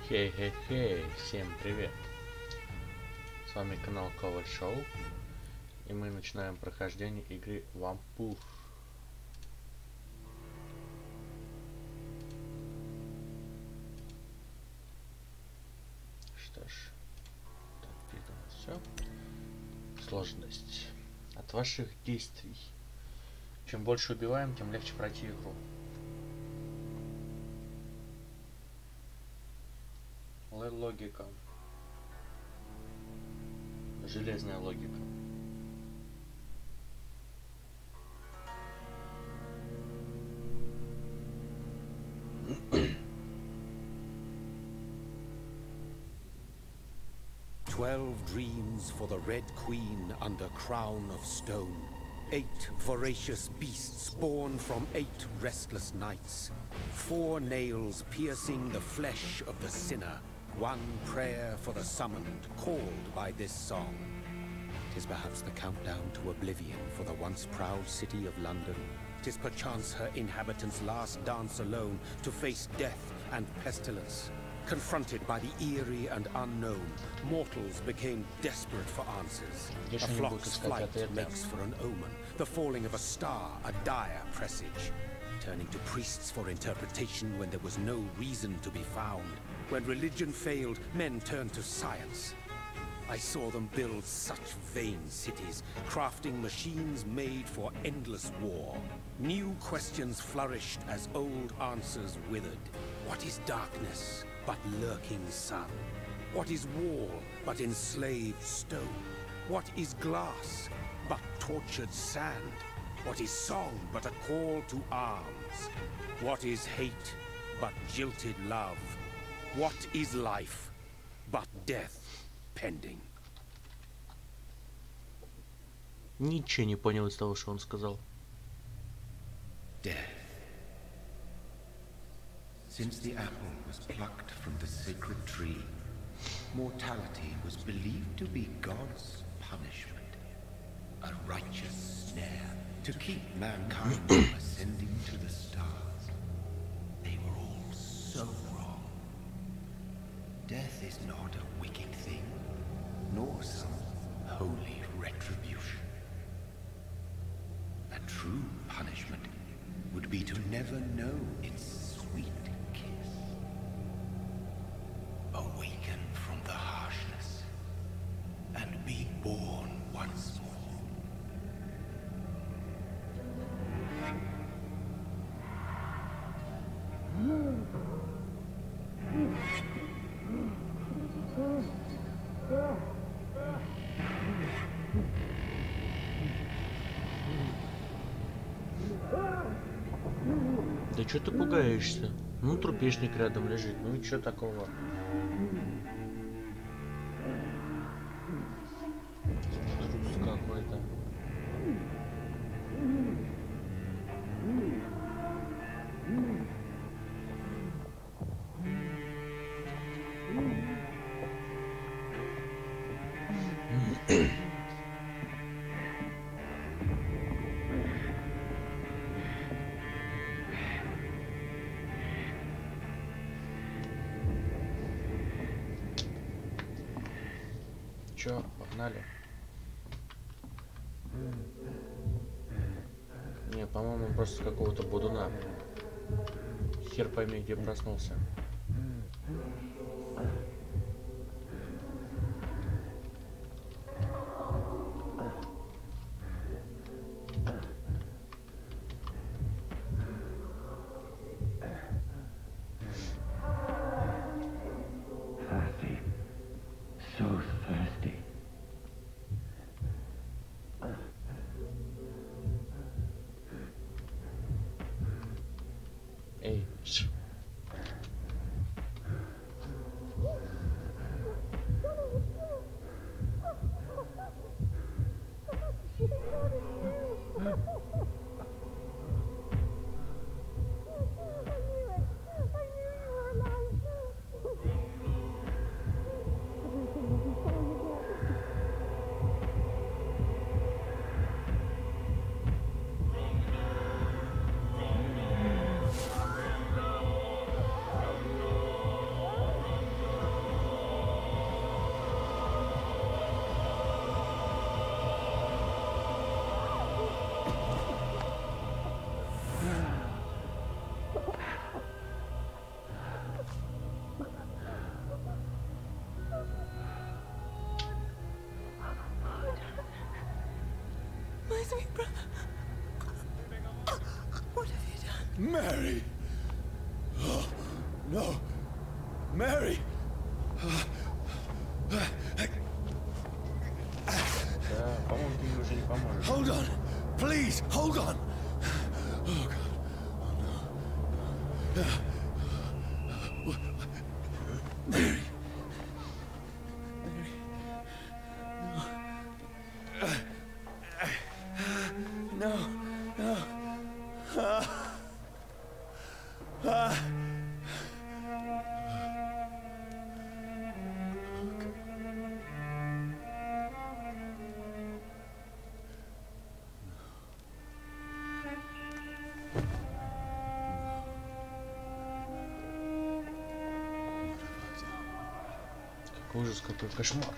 Хей-хей-хей, всем привет! С вами канал Шоу, и мы начинаем прохождение игры Vampyr. Что ж, так, видно все. Сложность. От ваших действий. Чем больше убиваем, тем легче пройти игру. Логика. Железная логика. "12 dreams for the Red Queen under crown of stone. 8 voracious beasts born from 8 restless nights. 4 nails piercing the flesh of the sinner. 1 prayer for the summoned, called by this song. 'Tis perhaps the countdown to oblivion for the once proud city of London. 'Tis perchance her inhabitants' last dance alone to face death and pestilence. Confronted by the eerie and unknown, mortals became desperate for answers. A flock's flight makes for an omen, the falling of a star a dire presage. Turning to priests for interpretation when there was no reason to be found. When religion failed, men turned to science. I saw them build such vain cities, crafting machines made for endless war. New questions flourished as old answers withered. What is darkness but lurking sun? What is wall but enslaved stone? What is glass but tortured sand? What is song but a call to arms? What is hate but jilted love? What is life but death pending? Ничего не понял из того, что он сказал. Death. Since the apple was plucked from the sacred tree, mortality was believed to be God's punishment, a righteous snare to keep mankind from ascending to the stars. They were all so wrong. Death is not a wicked thing, nor some holy retribution. A true punishment would be to never know its sweet kiss. Awaken from the harshness and be born once more. Да что ты пугаешься? Ну, трупешник рядом лежит, ну и что такого? Трус какой-то. Чё, погнали? Не, по-моему, просто какого-то будуна. Хер пойми, где проснулся. Thirsty. So thirsty. Эй, me, brother. What have you done? Mary! Oh, no! Mary! Да, по-моему, ты ей уже не поможешь. Hold on! Please, hold on! Oh, God. Oh, no. Mary! No, no. Какой ужас, какой кошмар.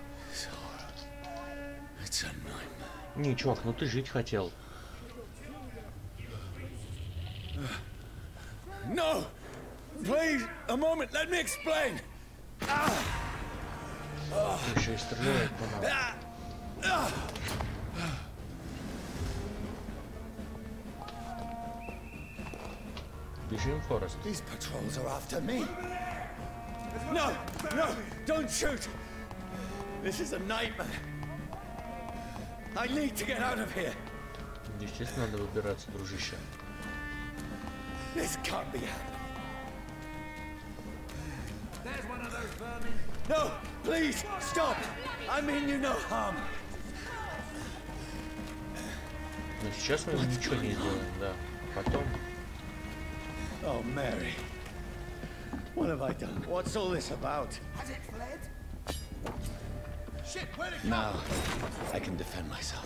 It's a nightmare. Не, чувак, ну ты жить хотел. No! Please, a moment, let me explain! Еще и стреляет по нам. Бежим, Форест. These patrols are after me. No! No! Don't shoot! This is a nightmare. I need to get out of here. Естественно, надо выбираться, дружище. This can't be happening. There's one of those vermin. No! Please! Stop! I mean you no harm. Но сейчас мы ничего не сделаем, да. Потом... Oh, Mary. What have I done? What's all this about? Has it fled? Shit, where'd it go? Now, I can defend myself.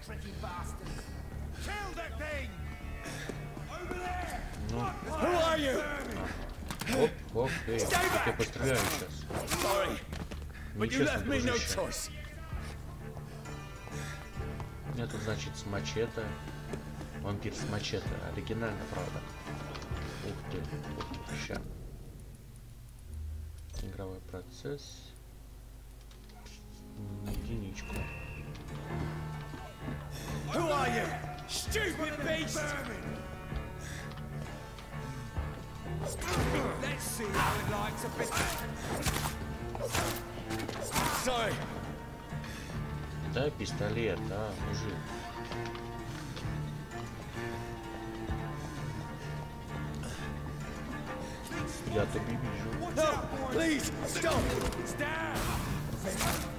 Tricky bastard. Kill that thing! Over there! Ну, Who are you? оп, оп, эй, я тебя постреляю сейчас. Sorry, but you Нечестно, left me no дружище. choice. Это значит с мачете. Вампир с мачете. Оригинально, правда. Ух ты, ща. Игровой процесс. Единичку. Who are you? Stupid beast! Let's see how it likes a bit. Sorry. Да, пистолет, да, мужик. Я тебя вижу. No, please, stop!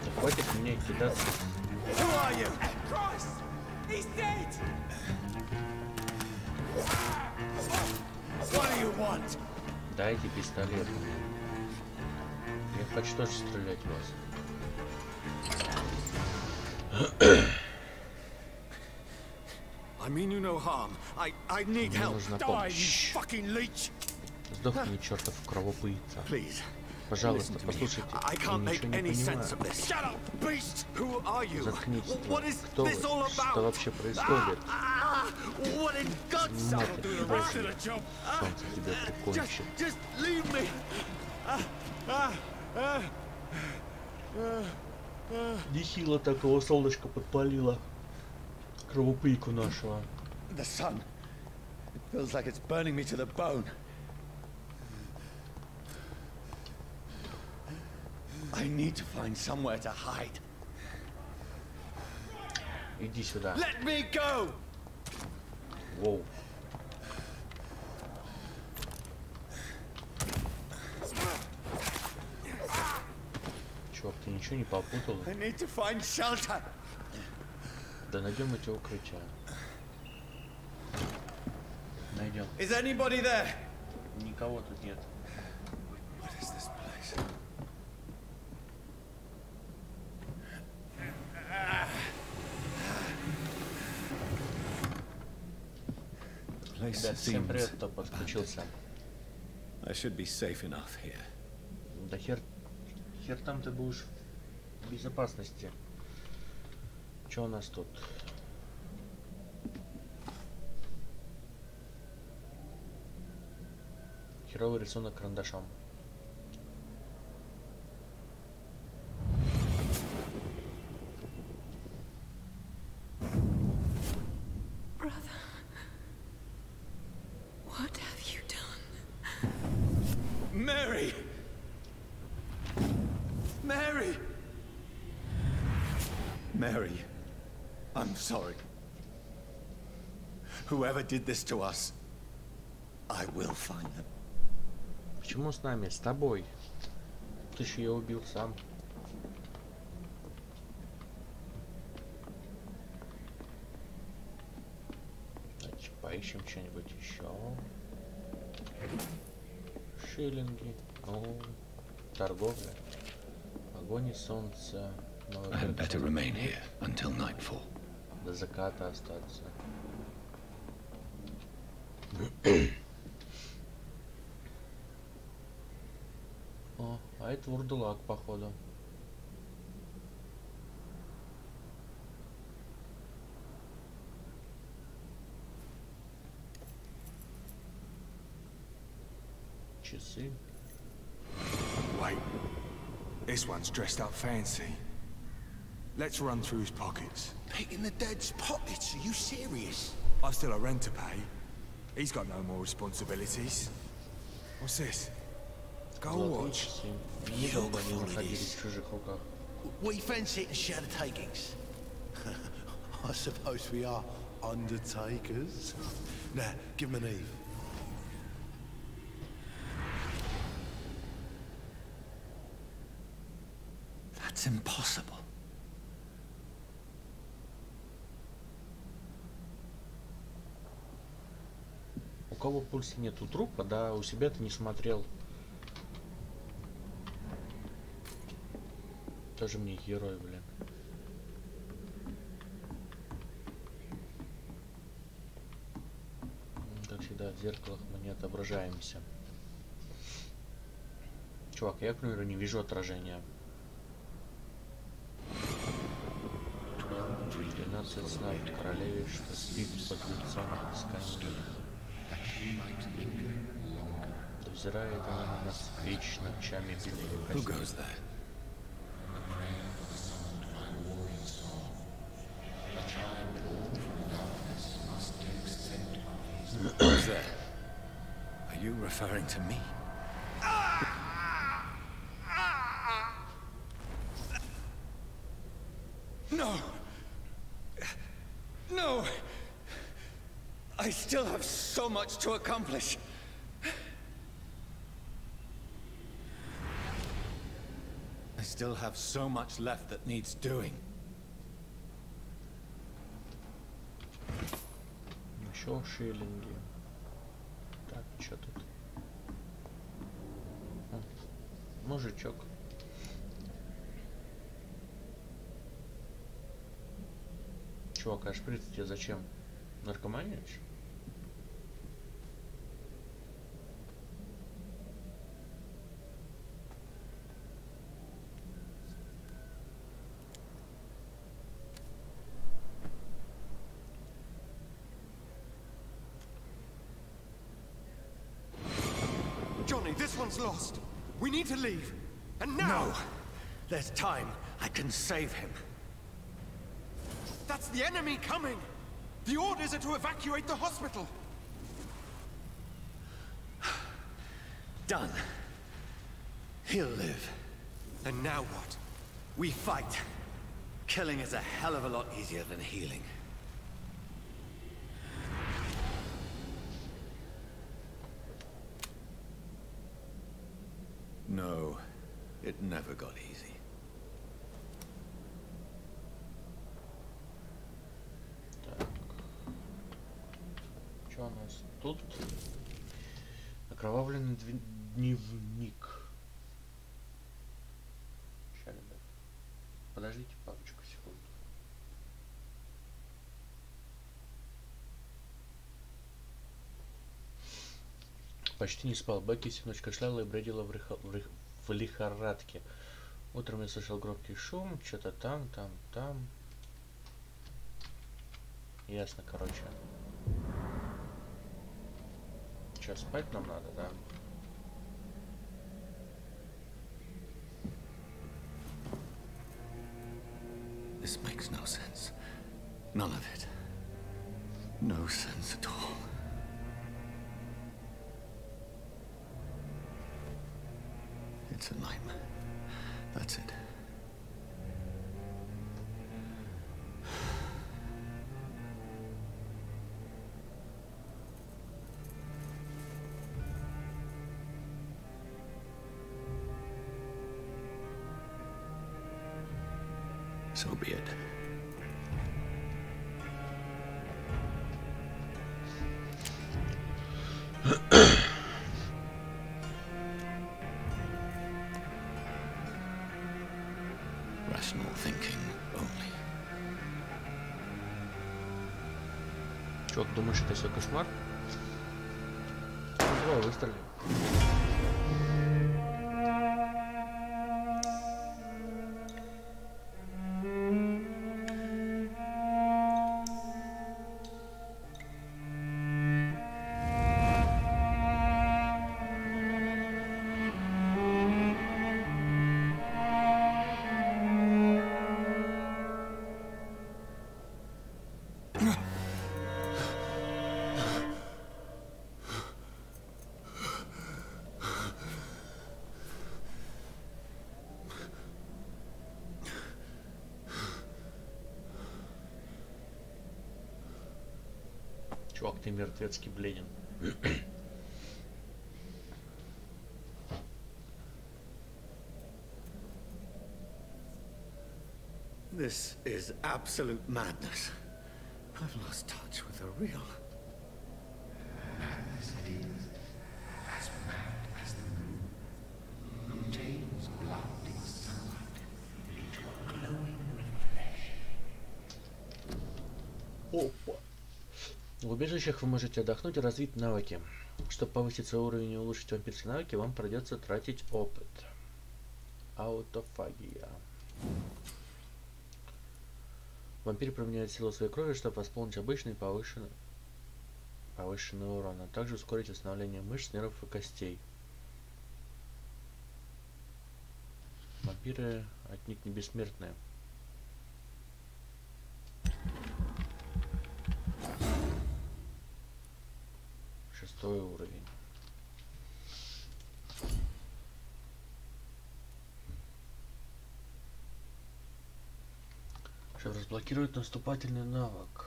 Да хватит меня кидаться. Who are you? Christ! He's dead! What do you want? Дайте пистолет. Я хочу тоже стрелять в вас. I mean you no harm. I need Мне help. нужна Die, помощь. you fucking leech! Сдохни, чертов кровопийца. Please. Пожалуйста, послушайте. I Я can't make ничего не any sense of понимаю. this. Shut up, beast! Who are you? Заткнитесь. What is Кто вы? this all Что about? вообще происходит? What in God's Мать name? твою, солнце тебя прикончит. Just leave me. Нехило такого солнышко подпалило. Кровопийку нашего. The sun. It feels like it's burning me to the bone. I need to find somewhere to hide. Иди сюда. Let me go! Воу. Чувак, ты ничего не попутал? I need to find shelter. Да найдем эти укрытия. Найдем. Is anybody there? Никого тут нет. What is this place? The place Ребят, всем seems привет, кто подключился. I should be safe enough here. Да хер там ты будешь в безопасности. Что у нас тут? Херовый рисунок карандашом. Mary, I'm sorry. Whoever did this to us, I will find them. Почему с нами? С тобой. Ты же ее убил сам. Давайте поищем что-нибудь еще. Шиллинги. Ну, торговля. Огонь и солнце. I'd better remain here until nightfall. До заката остаться. О, а это вурдалак, походу. Часы. Wait. This one's dressed up fancy. Let's run through his pockets. Picking the dead's pockets? Are you serious? I've still a rent to pay. He's got no more responsibilities. What's this? Gold Золотые watch. часы. Недолго они находились в чужих руках. We fancy it and share the takings. I suppose we are undertakers. Now, give him an Eve. That's impossible. У кого пульса нет? У трупа, да, у себя ты не смотрел. Тоже мне герой, блин. Как всегда, в зеркалах мы не отображаемся. Чувак, я, к примеру, не вижу отражения. 12 знает королеве, что спит под лицом искания. Взирает она на нас вечно ночами Who goes there? Who's there? Are you referring to me? No! No! I still have so much to accomplish. I still have so much left that needs doing. Еще шиллинги. Так, что тут? Мужичок. Чувак, а шприц тебе зачем? Наркоманишь? Johnny, this one's lost. We need to leave. And now! No! There's time. I can save him. That's the enemy coming! The orders are to evacuate the hospital! Done. He'll live. And now what? We fight. Killing is a hell of a lot easier than healing. No, it never got easy. Так. Что у нас тут? Окровавленный дневник. Сейчас, ребят. Подождите парочку секунд. Почти не спал. Бекки всю ночь кашляла и бредила в лихорадке. Утром я слышал громкий шум, что-то там. Ясно, короче. Че, спать нам надо, да? This makes no sense. None of it. No sense at all. It's a nightmare. That's it. So be it. Rational thinking only. Чувак, думаешь, это все кошмар? Давай, выстрели. Чувак, ты мертвецкий бледен. This is absolute madness. I've lost touch with the real. Madness it is, as mad as the moon. Contains blinding sunlight into a glowing reflection. Опа. В убежищах вы можете отдохнуть и развить навыки. Чтобы повысить свой уровень и улучшить вампирские навыки, вам придется тратить опыт. Аутофагия. Вампир применяет силу своей крови, чтобы восполнить обычный повышенный урон, а также ускорить восстановление мышц, нервов и костей. Вампиры отнюдь не бессмертные. Шестой уровень. Чтобы разблокировать наступательный навык.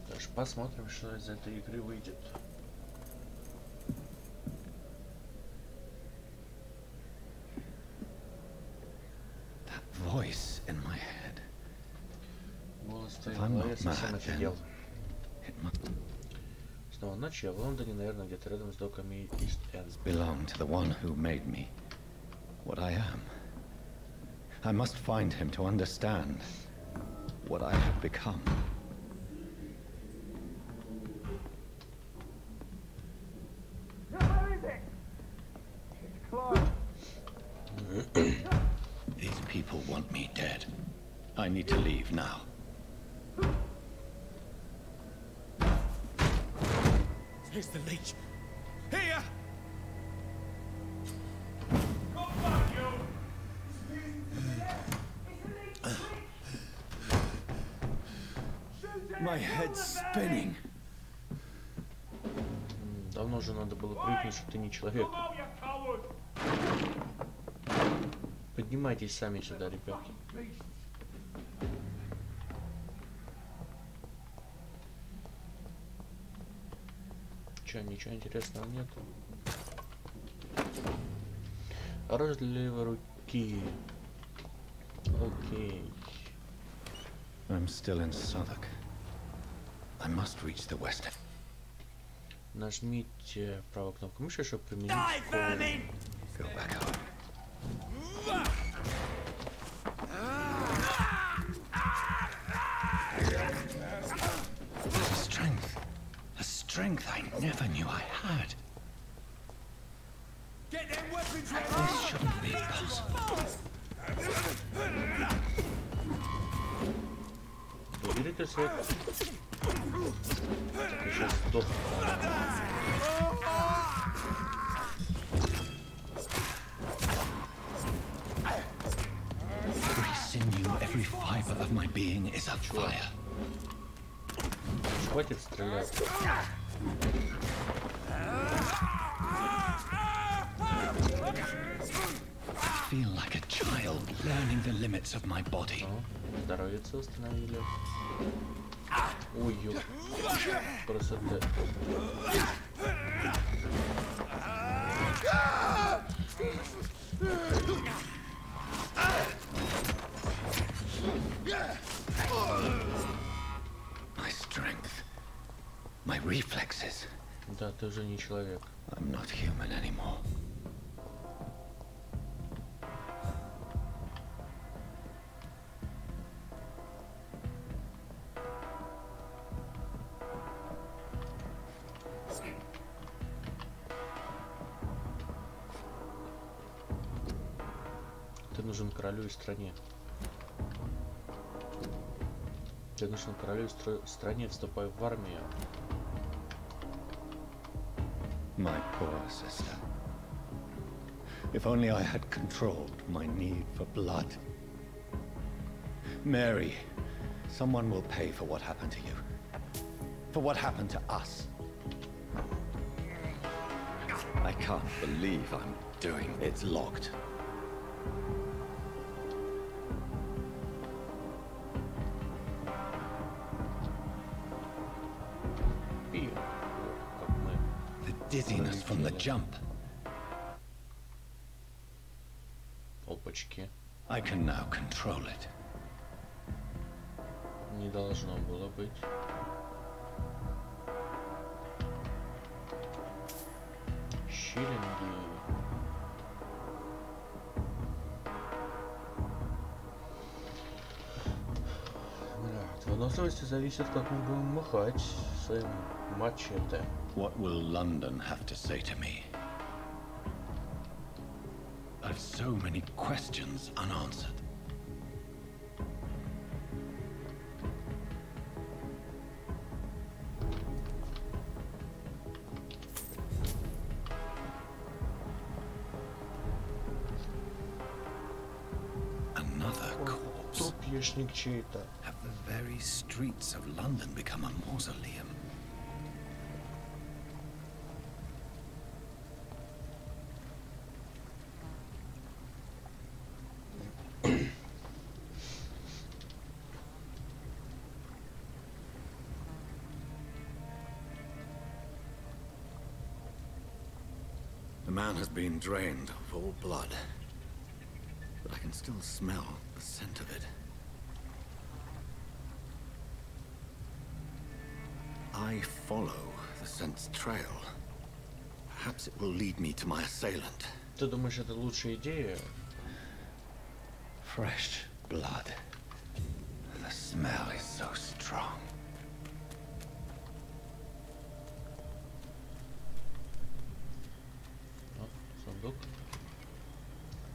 Даже посмотрим, что из этой игры выйдет. Voice in my head. Голос в твоей голове совсем офигел. Снова ночь, я в Лондоне, наверное, где-то рядом с доками Ист-Энд. Belong to the one who made me what I am. I must find him to understand what I have become. Where is it? It's closed. These people want me dead. I need to leave now. Here's the leech. Here! My head's spinning. Давно уже надо было привыкнуть, что ты не человек. Поднимайтесь сами сюда, ребятки. Че, ничего интересного нету? Оружие для левой руки. Окей. I'm still in Southwark. I must reach the west. Нажмите правую кнопку мыши, чтобы применить Go back home. A strength I never knew I had. Get them weapons ready! This shouldn't be possible. Уберите свет. Ты сейчас сдохнешь. Every sinew, every fiber of my being is on fire. Хватит стрелять. I feel like a child learning the limits of my body. Здоровьица установили. Ой, ёп. Красота. My strength. My reflexes. Да, ты уже не человек. I'm not human anymore. Ты нужен королю и стране. Ты нужен королю и стране, вступай в армию. My poor sister. If only I had controlled my need for blood. Mary, someone will pay for what happened to you. For what happened to us. I can't believe I'm doing it. It's locked. Dizziness from the jump. Опачки. I can now control it. Не должно было быть. Шиллинги. От выносливости зависит, как мы будем махать своим мачете. What will London have to say to me? I've so many questions unanswered. Another corpse. Трупешник чей-то. Have the very streets of London become a mausoleum? The man has been drained of all blood, but I can still smell the scent of it. I follow the scent's trail. Perhaps it will lead me to my assailant. Ты думаешь, это лучшая идея? Fresh blood. The smell is so strong. Сундук.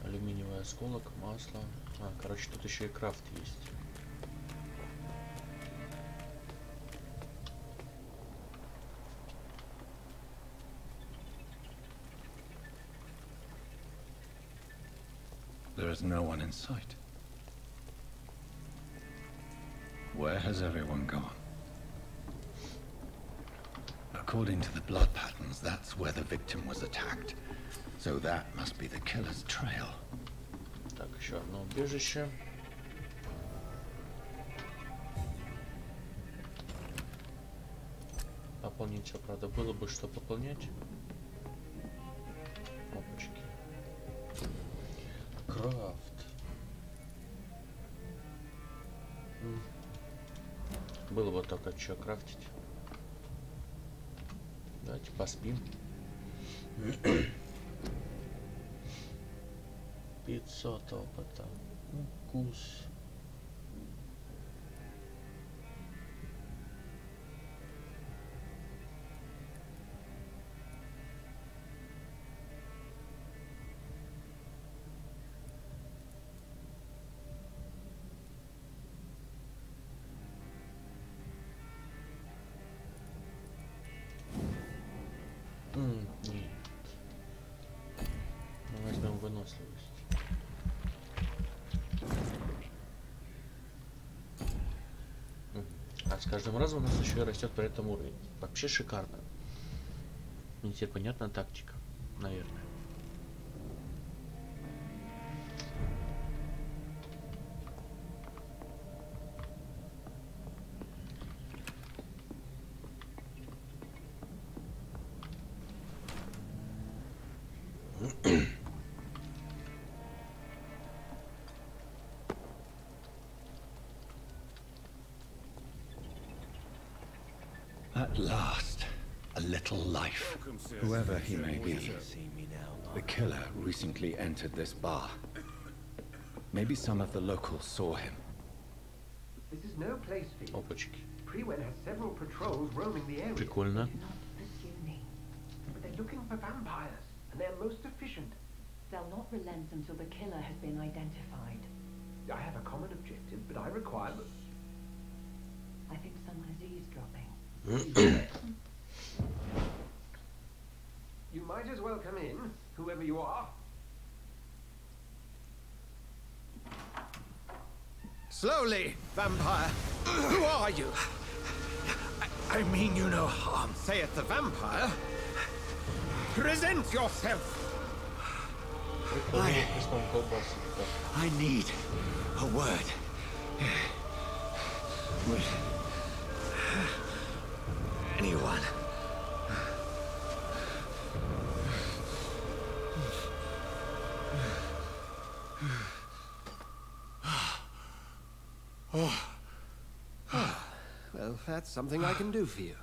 Алюминиевый осколок, масло. Короче, тут еще и крафт есть. There is no one in sight. Where has everyone gone? According to the blood patterns, that's where the victim was attacked. So that must be the killer's trail. Так, еще одно убежище. Пополнить все, правда, было бы что пополнять. Опачки. Крафт. Было бы только что крафтить. Давайте поспим. 500 опыта. Укус. Нет. Мы возьмем выносливость. А с каждым разом у нас еще и растет при этом уровень. Вообще шикарно. Мне теперь понятна тактика, наверное. At last, a little life. Whoever he may be, the killer recently entered this bar. Maybe some of the locals saw him. This is no place for you. Опачки. Prewen has several patrols roaming the area. Прикольно. Not pursue me. But they're looking for vampires, and they're most efficient. They'll not relent until the killer has been identified. I have a common objective, but I require... I think someone is eavesdropping. You might as well come in, whoever you are. Slowly, vampire. Who are you? I mean you no harm, saith the vampire. Present yourself. I need a word with anyone. Well, that's something I can do for you.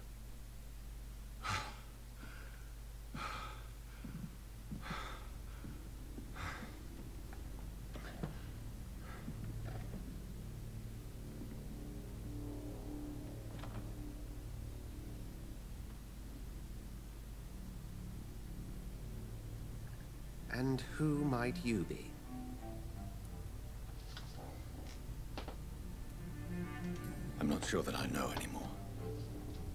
And who might you be? I'm not sure that I know anymore.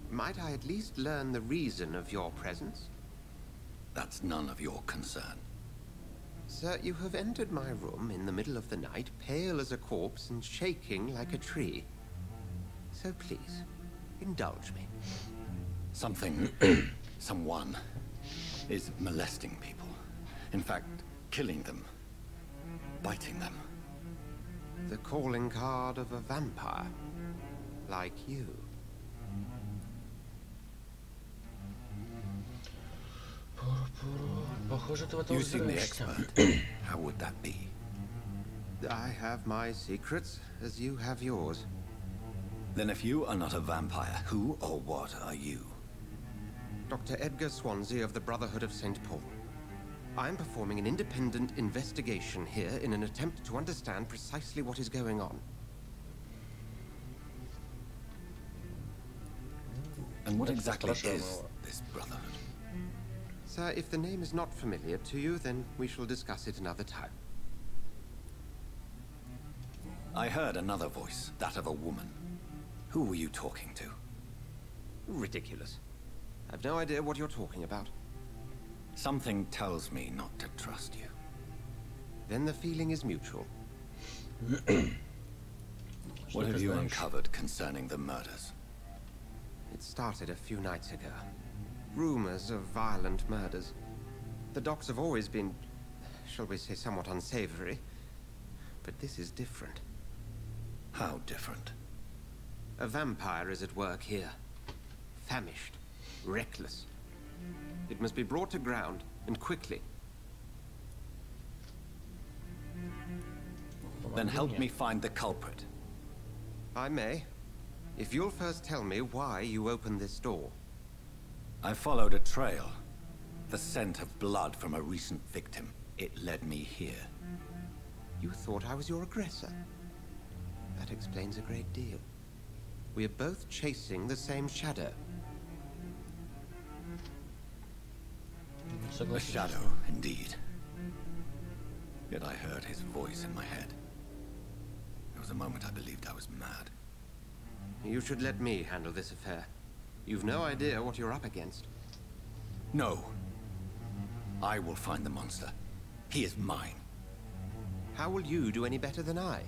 Might I at least learn the reason of your presence? That's none of your concern. Sir, you have entered my room in the middle of the night, pale as a corpse and shaking like a tree. So please, indulge me. Something, someone, is molesting people. In fact, killing them. Biting them. The calling card of a vampire. Like you. Похоже, ты в этом You seem the разбираешься. expert. How would that be? I have my secrets, as you have yours. Then if you are not a vampire, who or what are you? Dr. Edgar Swansea of the Brotherhood of St. Paul. I'm performing an independent investigation here in an attempt to understand precisely what is going on. And what exactly is this brotherhood? Sir, if the name is not familiar to you, then we shall discuss it another time. I heard another voice, that of a woman. Who were you talking to? Ridiculous. I've no idea what you're talking about. Something tells me not to trust you. Then the feeling is mutual. What have you uncovered concerning the murders? It started a few nights ago. Rumors of violent murders. The docks have always been, shall we say, somewhat unsavory. But this is different. How different? A vampire is at work here. Famished. Reckless. It must be brought to ground, and quickly. Then help me find the culprit. I may. If you'll first tell me why you opened this door. I followed a trail. The scent of blood from a recent victim. It led me here. You thought I was your aggressor. That explains a great deal. We are both chasing the same shadow. A shadow, indeed. Yet I heard his voice in my head. There was a moment I believed I was mad. You should let me handle this affair. You've no idea what you're up against. No. I will find the monster. He is mine. How will you do any better than I?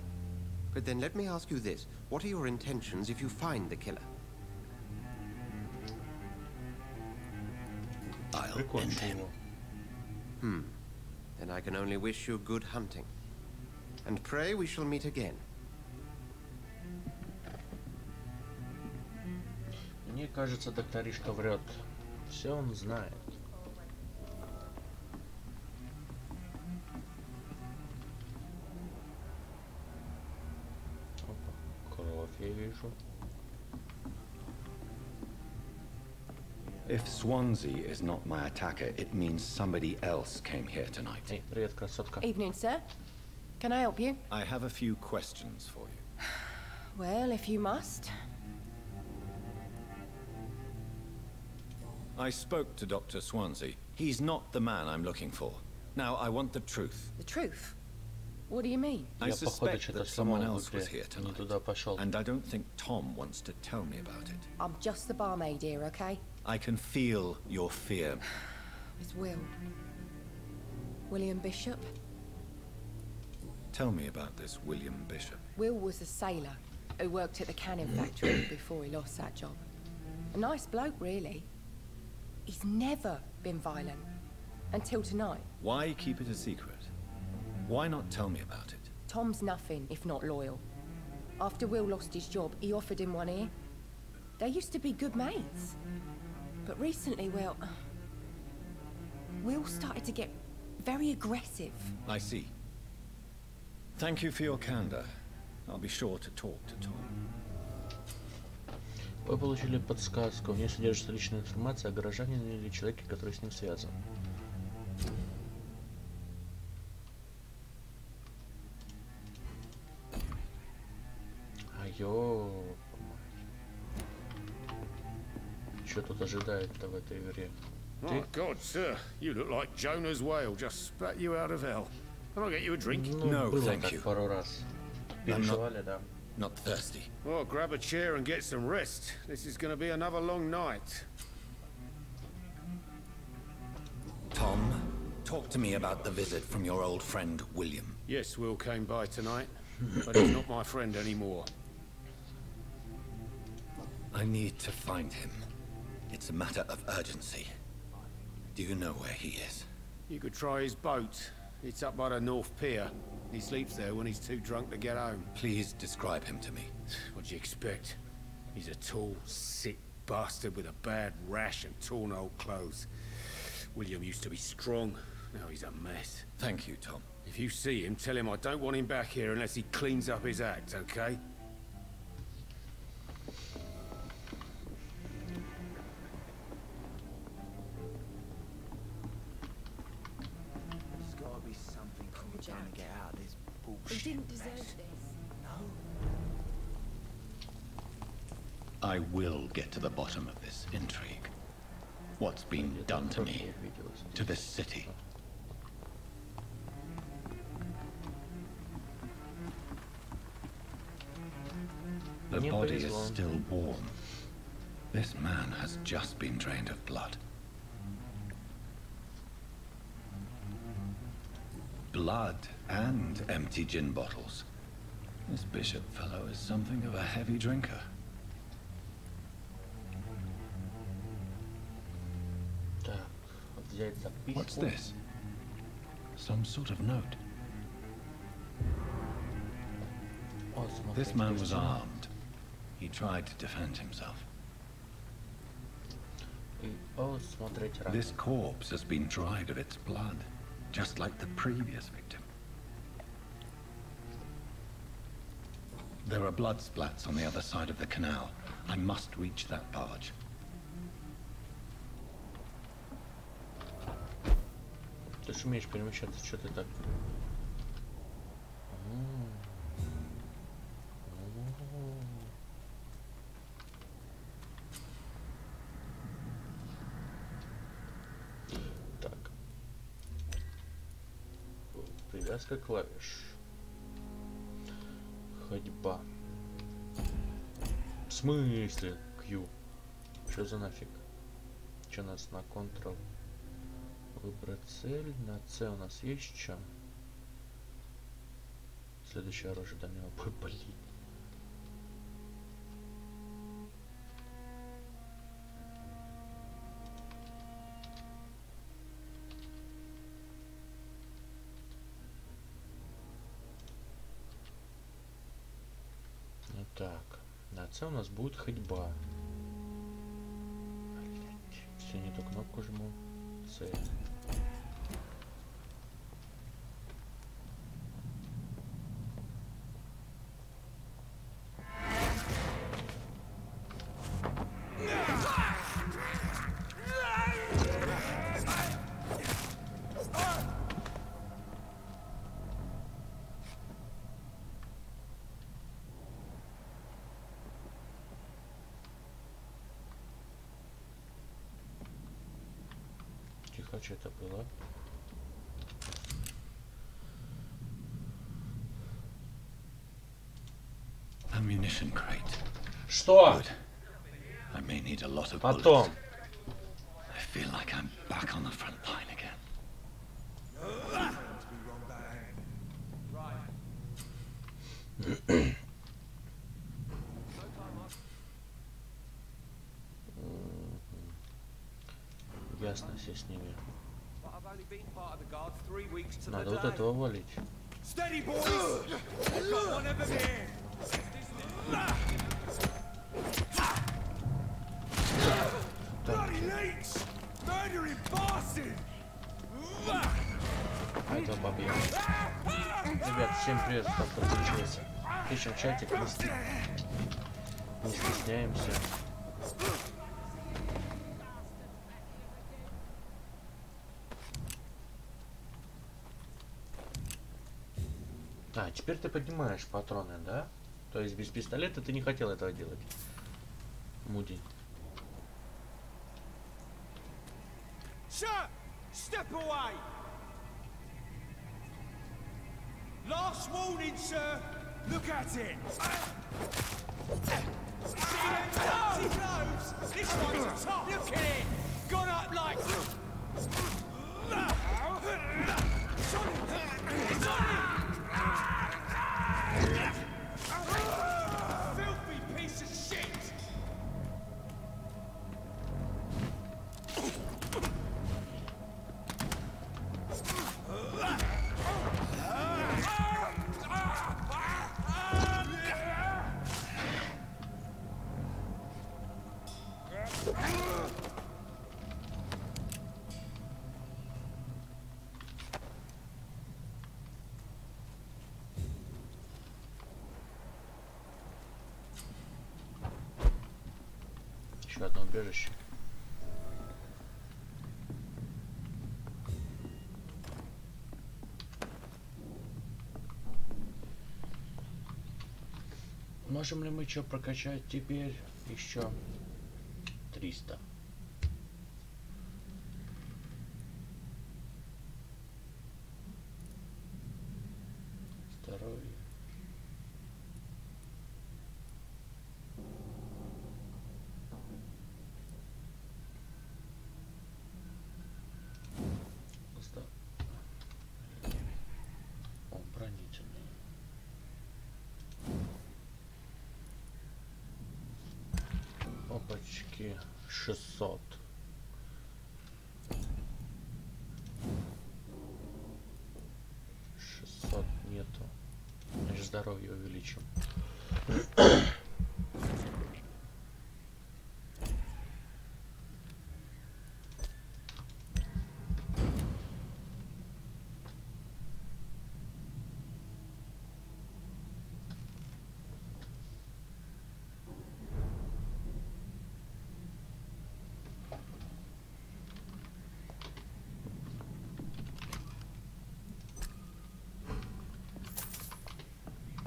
But then let me ask you this. What are your intentions if you find the killer? I'll прикончу его. Then I can only wish you good hunting. And pray we shall meet again. Мне кажется, докторишка врет. Все он знает. Опа, кровь я вижу. If Swansea is not my attacker, it means somebody else came here tonight. Эй, привет, красотка. Evening, sir. Can I help you? I have a few questions for you. Well, if you must. I spoke to Dr. Swansea. He's not the man I'm looking for. Now, I want the truth. The truth? What do you mean? I Я, походу, suspect что-то that сломал someone в else was игре. here Не tonight. туда пошел. And I don't think Tom wants to tell me about it. I'm just the barmaid here, okay? I can feel your fear. It's Will. William Bishop. Tell me about this William Bishop. Will was a sailor who worked at the cannon factory before he lost that job. A nice bloke, really. He's never been violent. Until tonight. Why keep it a secret? Why not tell me about it? Tom's nothing if not loyal. After Will lost his job, he offered him one ear. They used to be good mates. But recently, well, Will started to get very aggressive. I see. Thank you for your candor. I'll be sure to talk to Tom. Вы получили подсказку. В ней содержится личная информация о горожанине или человеке, который с ним связан. Айо. Что тут ожидает-то в этой игре? My God, sir, you look like Jonah's whale just spat you out of hell. Can I get you a drink? No, было thank так you. пару раз. Переживали, да. Not thirsty. Well, grab a chair and get some rest. This is going to be another long night. Tom, talk to me about the visit from your old friend, William. Yes, Will came by tonight, but he's not my friend anymore. I need to find him. It's a matter of urgency. Do you know where he is? You could try his boat. It's up by the North Pier. He sleeps there when he's too drunk to get home. Please describe him to me. What do you expect? He's a tall, sick bastard with a bad rash and torn old clothes. William used to be strong. Now he's a mess. Thank you, Tom. If you see him, tell him I don't want him back here unless he cleans up his act, okay? There's gotta be something we're trying to get out of this bullshit. He didn't deserve this. I will get to the bottom of this intrigue. What's been done to me, to this city. The body is still warm. This man has just been drained of blood. Blood and empty gin bottles. This Bishop fellow is something of a heavy drinker. What's this? Some sort of note. This man was armed. He tried to defend himself. This corpse has been dried of its blood, just like the previous victim. There are blood splats on the other side of the canal. I must reach that barge. Ты же умеешь перемещаться, что ты так? Так. Привязка клавиш. Ходьба. В смысле? Q. Что за нафиг? Что у нас на Ctrl? Выбрать цель. На C у нас есть что? Следующее оружие дальнего боя. Блин. Так, на С у нас будет ходьба. Все, не ту кнопку жму. С. Тихо, что это было? Ammunition crate. Что? I may need a lot of Потом. bullets. I feel like I'm back on the front line again. Ясно, все с ними. Надо вот этого валить. Steady, boys! I've got one of them here! Bloody leech! Murdering bastard! Этого побьем. Ребят, всем привет, кто подключился. Пишем в чатик, не стесняемся. А, теперь ты поднимаешь патроны, да? То есть без пистолета ты не хотел этого делать. Муди. Sir! Step away! Last warning, sir! Look at it! See them dirty clothes? This one's a top! Look at it! Gone up like... Filthy piece of shit! Еще одно убежище. Можем ли мы что прокачать теперь? Еще 300. Здоровье. О, бронительный. Опачки, 600. Нету. Значит, здоровье увеличим.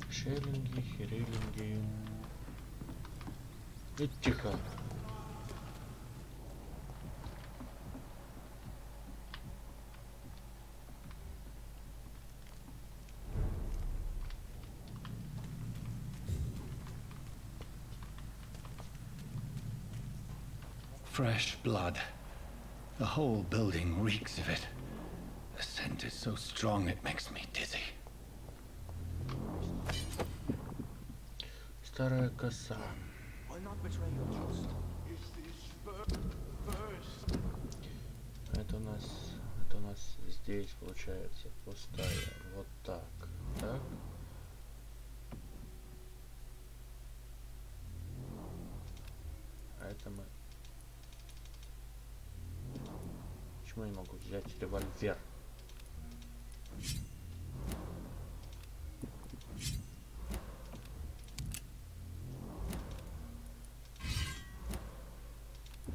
Шеллинги, херелинги. И тихо. Fresh blood. The whole building reeks of it. The scent is so strong it makes me dizzy. Старая коса. Это у нас здесь получается пустая. Вот так. Так. это мы? Почему я не могу взять револьвер?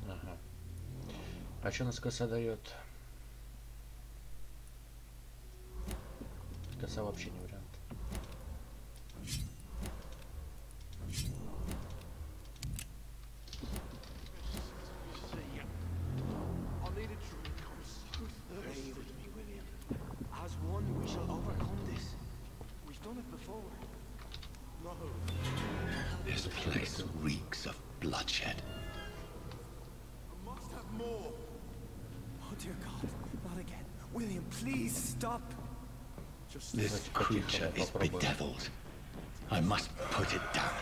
Ага. А что нас коса дает? Коса вообще не вариант. This place reeks of bloodshed. Must have more. Oh dear God, not again. William, please stop. This creature is bedeviled. I must put it down.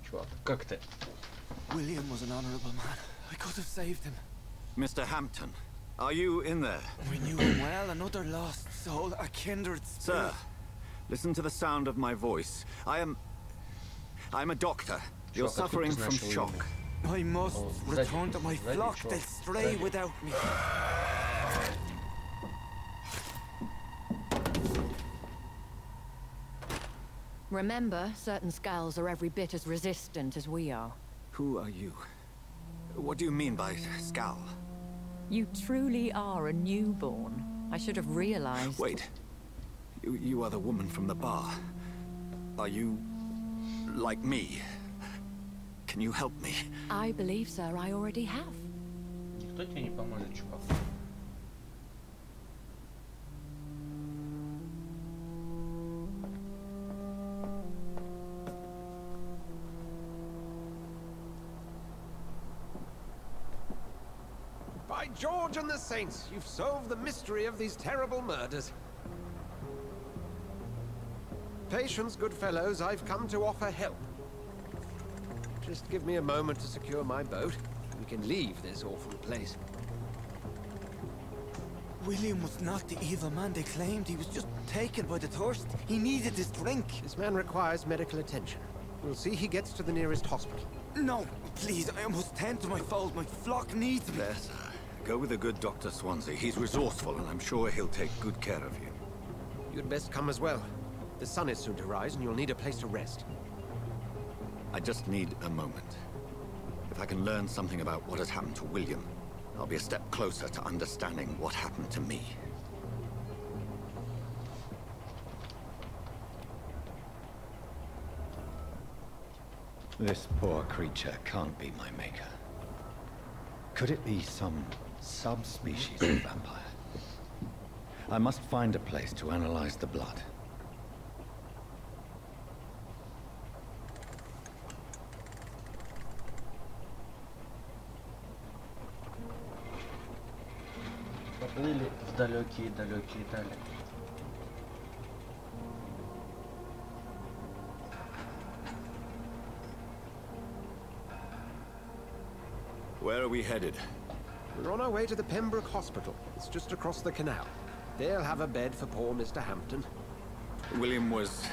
Чувак, как ты? William was an honorable man. I could have saved him. Mr. Hampton, are you in there? We knew him well, another lost soul, a kindred spirit. Sir, listen to the sound of my voice. I'm a doctor. You're suffering from shock. I must return to my flock. They'll stray without me. Remember, certain skulls are every bit as resistant as we are. Who are you? What do you mean by scowl? You truly are a newborn. I should have realized. Wait. You are the woman from the bar. Are you like me? Can you help me? I believe, sir, I already have. Никто тебе не поможет, чувак. By George and the Saints, you've solved the mystery of these terrible murders. Patience, good fellows, I've come to offer help. Just give me a moment to secure my boat. We can leave this awful place. William was not the evil man they claimed. He was just taken by the thirst. He needed this drink. This man requires medical attention. We'll see he gets to the nearest hospital. No, please, I must tend to my fold. My flock needs me. There, sir. Go with the good Dr. Swansea. He's resourceful, and I'm sure he'll take good care of you. You'd best come as well. The sun is soon to rise, and you'll need a place to rest. I just need a moment. If I can learn something about what has happened to William, I'll be a step closer to understanding what happened to me. This poor creature can't be my maker. Could it be some subspecies of vampire? I must find a place to analyze the blood. Поплыли в далекие-далекие дали. Where are we headed? We're on our way to the Pembroke Hospital. It's just across the canal. They'll have a bed for poor Mr. Hampton. William was...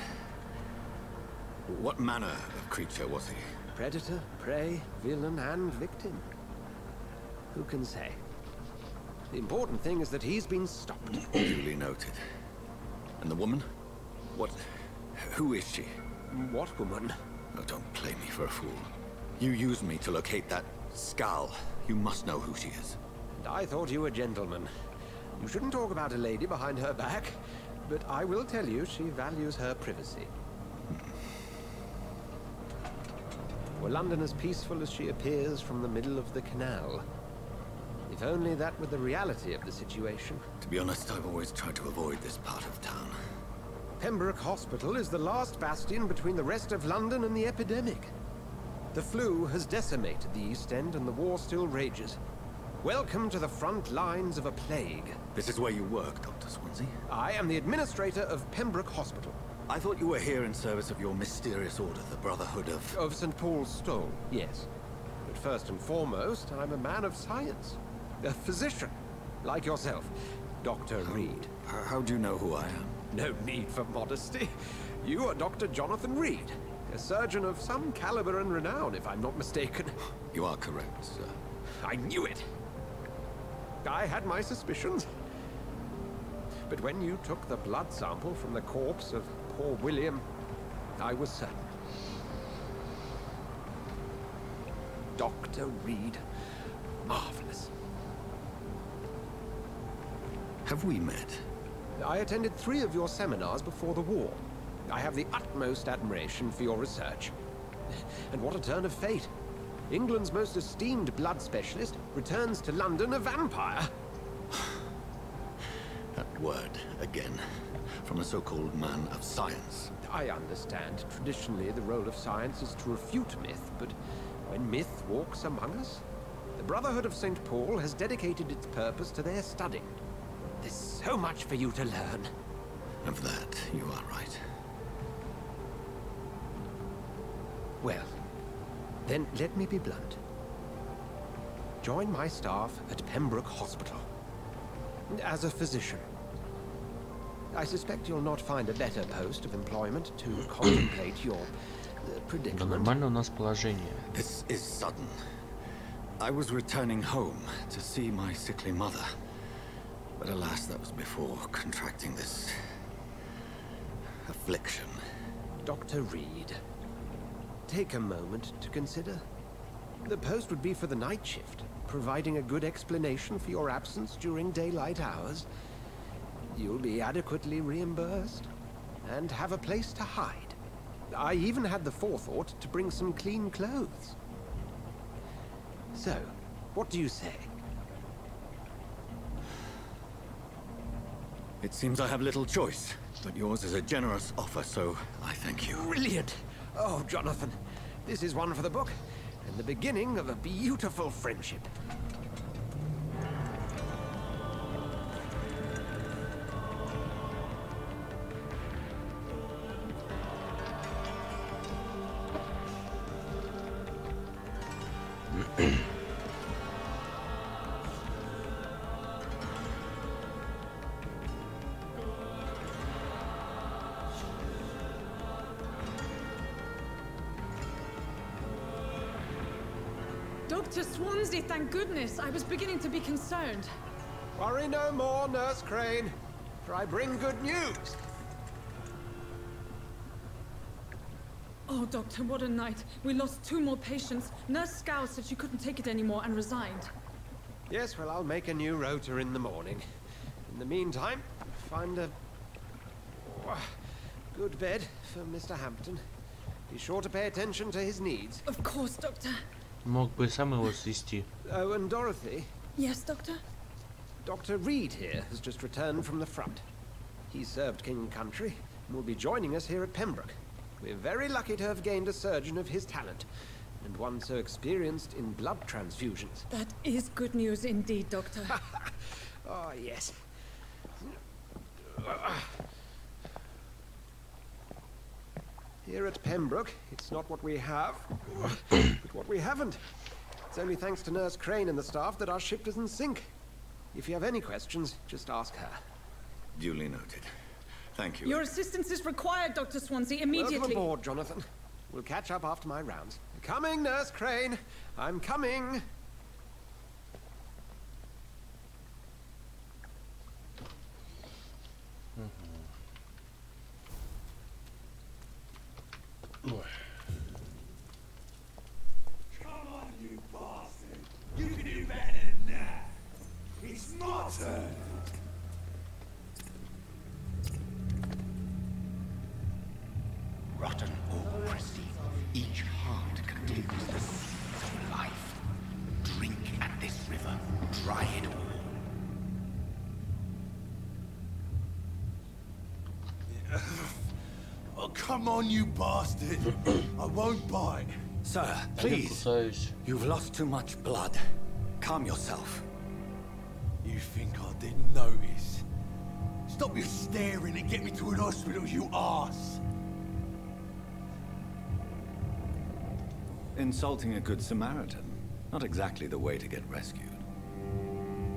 What manner of creature was he? Predator, prey, villain, and victim. Who can say? The important thing is that he's been stopped. Duly noted. And the woman? What... Who is she? What woman? Oh, don't play me for a fool. You used me to locate that skull. You must know who she is. And I thought you a gentleman. You shouldn't talk about a lady behind her back, but I will tell you she values her privacy. Were London as peaceful as she appears from the middle of the canal? If only that were the reality of the situation. To be honest, I've always tried to avoid this part of town. Pembroke Hospital is the last bastion between the rest of London and the epidemic. The flu has decimated the East End and the war still rages. Welcome to the front lines of a plague. This is where you work, Dr. Swansea? I am the administrator of Pembroke Hospital. I thought you were here in service of your mysterious order, the Brotherhood of... Of St. Paul's Stole, yes. But first and foremost, I'm a man of science. A physician, like yourself, Dr. Reed. How do you know who I am? No need for modesty. You are Dr. Jonathan Reed, a surgeon of some caliber and renown, if I'm not mistaken. You are correct, sir. I knew it! I had my suspicions. But when you took the blood sample from the corpse of poor William, I was certain. Dr. Reed. Marvelous. Have we met? I attended 3 of your seminars before the war. I have the utmost admiration for your research. And what a turn of fate. England's most esteemed blood specialist returns to London a vampire. That word, again, from a so-called man of science. I understand. Traditionally, the role of science is to refute myth, but when myth walks among us, the Brotherhood of St. Paul has dedicated its purpose to their study. There's so much for you to learn. Of that, you are right. Well, then let me be blunt. Join my staff at Pembroke Hospital. As a physician. I suspect you'll not find a better post of employment to contemplate your predicament. Нормально у нас положение. This is sudden. I was returning home to see my sickly mother. But alas, that was before contracting this... affliction. Dr. Reed, take a moment to consider. The post would be for the night shift, providing a good explanation for your absence during daylight hours. You'll be adequately reimbursed, and have a place to hide. I even had the forethought to bring some clean clothes. So, what do you say? It seems I have little choice, but yours is a generous offer, so I thank you. Brilliant! Oh, Jonathan, this is one for the book, and the beginning of a beautiful friendship. Dr. Swansea, thank goodness. I was beginning to be concerned. Worry no more, Nurse Crane, for I bring good news. Oh, Doctor, what a night. We lost 2 more patients. Nurse Scow said she couldn't take it anymore and resigned. Yes, well, I'll make a new rota in the morning. In the meantime, find a good bed for Mr. Hampton. Be sure to pay attention to his needs. Of course, Doctor. Мог бы сам его свести. Oh, and Dorothy? Yes, Doctor? Dr. Reed here has just returned from the front. He served King and Country and will be joining us here at Pembroke. We're very lucky to have gained a surgeon of his talent, and one so experienced in blood transfusions. That is good news indeed, Doctor. Oh, yes. Here at Pembroke, it's not what we have, but what we haven't. It's only thanks to Nurse Crane and the staff that our ship doesn't sink. If you have any questions, just ask her. Duly noted. Thank you. Your assistance is required, Dr. Swansea, immediately. Welcome aboard, Jonathan. We'll catch up after my rounds. Coming, Nurse Crane. I'm coming. Come on, you bastard! You can do better than that! It's my turn! Rotten or pristine, each heart contains the seeds of life. Drink at this river, try it all. Oh, come on, you bastard! I won't bite. Sir, please. You've lost too much blood. Calm yourself. You think I didn't notice? Stop your staring and get me to an hospital, you arse! Insulting a good Samaritan. Not exactly the way to get rescued.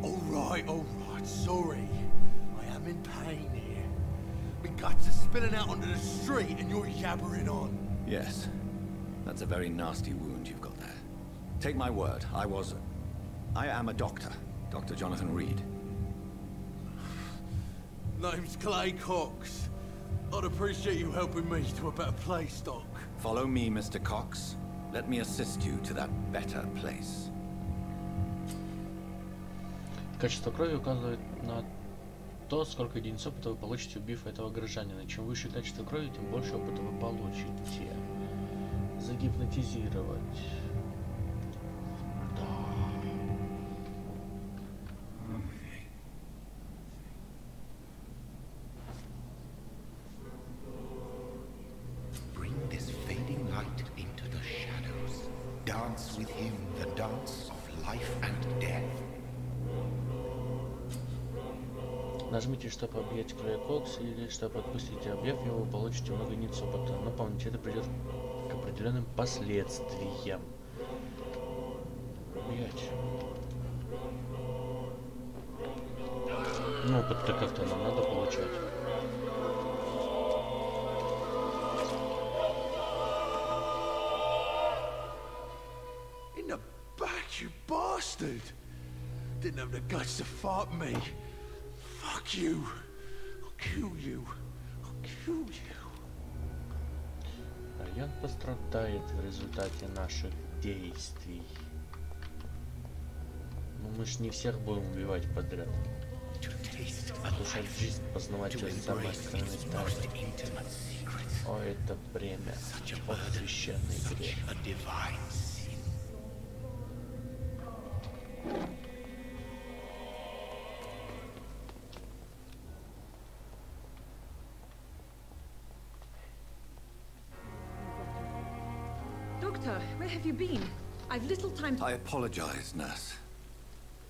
All right, sorry. I am in pain here. My guts are spilling out onto the street and you're yabbering on. Yes. That's a very nasty wound you've got there. Take my word, I am a doctor. Dr. Jonathan Reed. Name's Clay Cox. I'd appreciate you helping me to a better place, Doc. Follow me, Mr. Cox. Let me assist you to that better place. Качество крови указывает на то, сколько единиц опыта вы получите, убив этого горожанина. Чем выше качество крови, тем больше опыта вы получите. Загипнотизировать. Да. Bring this fading light into the shadows. Dance with him the dance of life and death. Нажмите, чтобы объять Клея Кокс, или чтобы отпустить. Объяв его, вы получите много единиц опыта. Но помните, это придет к определенным последствиям. Объять. Ну, опыт-то как-то нам надо получать. In the back, you bastard! Didn't have the guts to fight me. Fuck you! I'll kill you! I'll kill you! Район пострадает в результате наших действий. Ну мы ж не всех будем убивать подряд. Слушать жизнь, познавать ее самой стороны тайны. О, это бремя. О, священный грех. Doctor, where have you been? I've little time to... I apologize, nurse.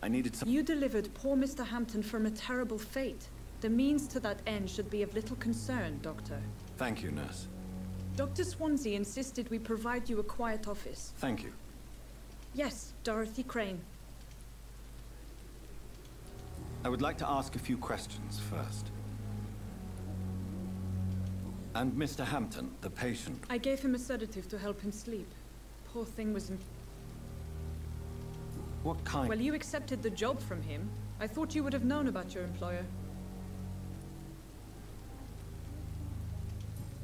I needed some... You delivered poor Mr. Hampton from a terrible fate. The means to that end should be of little concern, Doctor. Thank you, nurse. Dr. Swansea insisted we provide you a quiet office. Thank you. Yes, Dorothy Crane. I would like to ask a few questions first. And Mr. Hampton, the patient... I gave him a sedative to help him sleep. Poor thing was in... What kind... Well, you accepted the job from him. I thought you would have known about your employer.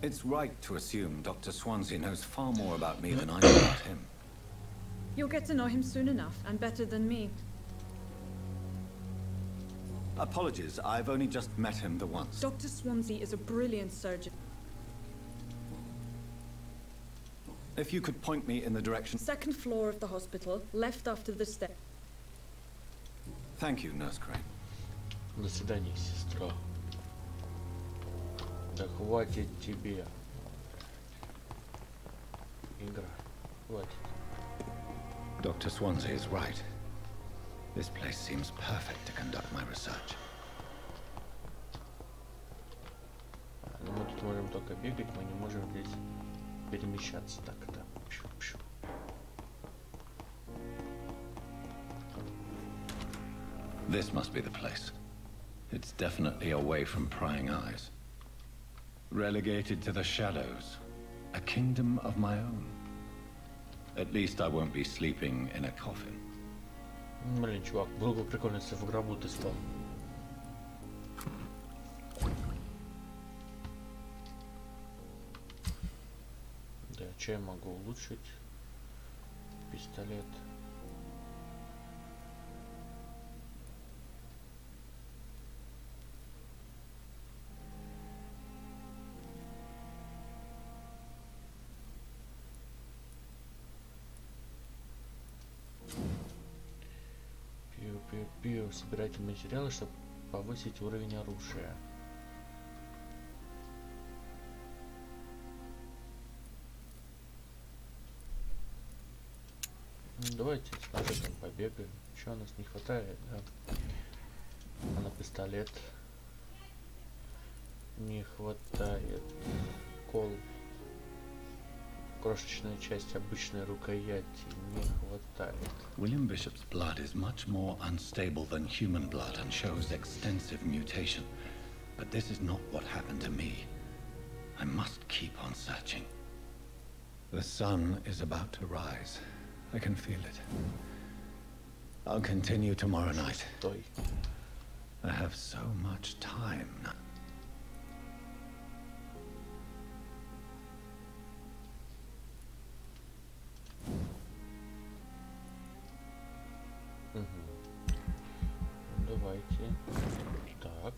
It's right to assume Dr. Swansea knows far more about me than I know about him. You'll get to know him soon enough, and better than me. Apologies, I've only just met him the once. Dr. Swansea is a brilliant surgeon. If you could point me in the direction... Second floor of the hospital, left after the step. Thank you, Nurse Crane. До свидания, сестра. Да хватит тебе. Игра. Хватит. Dr. Swansea is right. This place seems perfect to conduct my research. Но мы тут можем только бегать, мы не можем здесь перемещаться так-то. This must be the place. It's definitely away from prying eyes. Relegated to the shadows. A kingdom of my own. At least I won't be sleeping in a coffin. Блин, чувак, было бы прикольно, если в гробу ты спал. Да, что я могу улучшить? Пистолет. Пиу-пиу-пиу. Собирайте материалы, чтобы повысить уровень оружия. Давайте с ножиком побегаем. Чего у нас не хватает, да? А на пистолет не хватает. Кол. Крошечная часть обычной рукояти не хватает. William Bishop's blood is much more unstable than human blood and shows extensive mutation. But this is not what happened to me. I must keep on searching. The sun is about to rise. I can feel it. I'll continue tomorrow night. I have so much time now. Давайте. Так.